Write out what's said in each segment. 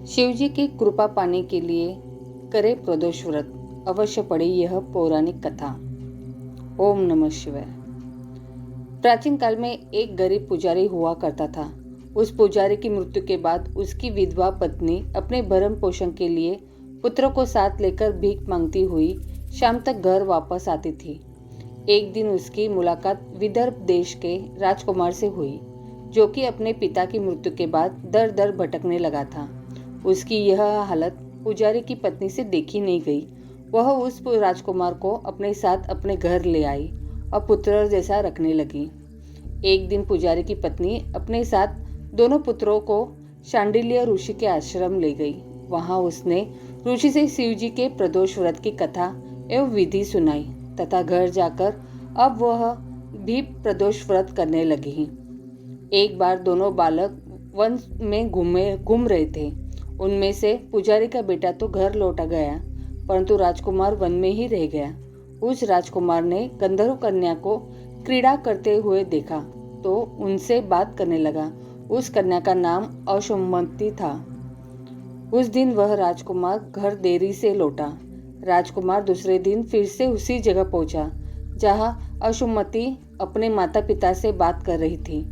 शिवजी की कृपा पाने के लिए करे प्रदोष व्रत, अवश्य पढ़े यह पौराणिक कथा। ओम नमः शिवाय। प्राचीन काल में एक गरीब पुजारी हुआ करता था। उस पुजारी की मृत्यु के बाद उसकी विधवा पत्नी अपने भरण पोषण के लिए पुत्र को साथ लेकर भीख मांगती हुई शाम तक घर वापस आती थी। एक दिन उसकी मुलाकात विदर्भ देश के राजकुमार से हुई, जो कि अपने पिता की मृत्यु के बाद दर दर भटकने लगा था। उसकी यह हालत पुजारी की पत्नी से देखी नहीं गई। वह उस राजकुमार को अपने साथ अपने घर ले आई और पुत्र जैसा रखने लगी। एक दिन पुजारी की पत्नी अपने साथ दोनों पुत्रों को शांडिल्य ऋषि के आश्रम ले गई। वहां उसने ऋषि से शिवजी के प्रदोष व्रत की कथा एवं विधि सुनाई तथा घर जाकर अब वह भी प्रदोष व्रत करने लगी। एक बार दोनों बालक वन में घूम रहे थे। उनमें से पुजारी का बेटा तो घर लौटा गया, परंतु राजकुमार वन में ही रह गया। उस राजकुमार ने गंधर्व कन्या को क्रीड़ा करते हुए देखा तो उनसे बात करने लगा। उस कन्या का नाम अशुमती था। उस दिन वह राजकुमार घर देरी से लौटा। राजकुमार दूसरे दिन फिर से उसी जगह पहुंचा जहां अशुमती अपने माता पिता से बात कर रही थी।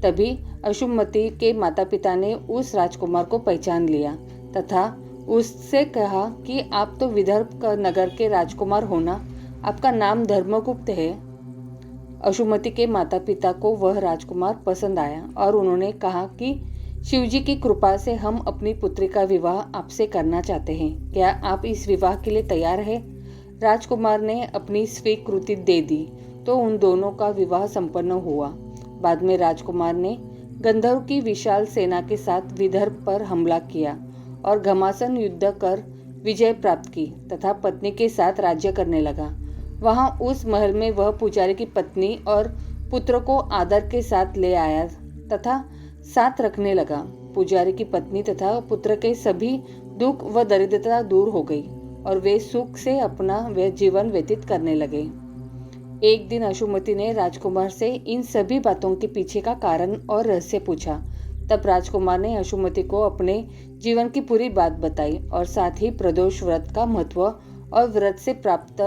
तभी अशुमती के माता पिता ने उस राजकुमार को पहचान लिया तथा उससे कहा कि आप तो विदर्भ नगर के राजकुमार हो ना, आपका नाम धर्मगुप्त है। अशुमती के माता पिता को वह राजकुमार पसंद आया और उन्होंने कहा कि शिवजी की कृपा से हम अपनी पुत्री का विवाह आपसे करना चाहते हैं। क्या आप इस विवाह के लिए तैयार हैं? राजकुमार ने अपनी स्वीकृति दे दी तो उन दोनों का विवाह संपन्न हुआ। बाद में राजकुमार ने गंधर्व की विशाल सेना के साथ विदर्भ पर हमला किया और घमासान युद्ध कर विजय प्राप्त की तथा पत्नी के साथ राज्य करने लगा। वहां उस महल में वह पुजारी की पत्नी और पुत्र को आदर के साथ ले आया तथा साथ रखने लगा। पुजारी की पत्नी तथा पुत्र के सभी दुख व दरिद्रता दूर हो गई और वे सुख से अपना जीवन व्यतीत करने लगे। एक दिन अशुमती ने राजकुमार से इन सभी बातों के पीछे का कारण और रहस्य पूछा। तब राजकुमार ने अशुमती को अपने जीवन की पूरी बात बताई और साथ ही प्रदोष व्रत का महत्व और व्रत से प्राप्त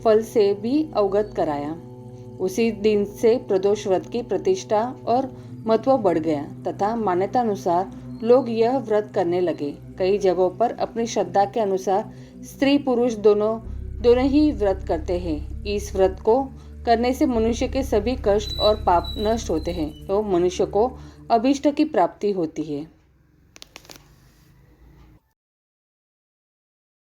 फल से भी अवगत कराया। उसी दिन से प्रदोष व्रत की प्रतिष्ठा और महत्व बढ़ गया तथा मान्यता अनुसार लोग यह व्रत करने लगे। कई जगहों पर अपनी श्रद्धा के अनुसार स्त्री पुरुष दोनों ही व्रत करते हैं। इस व्रत को करने से मनुष्य के सभी कष्ट और पाप नष्ट होते हैं तो मनुष्य को अभीष्ट की प्राप्ति होती है।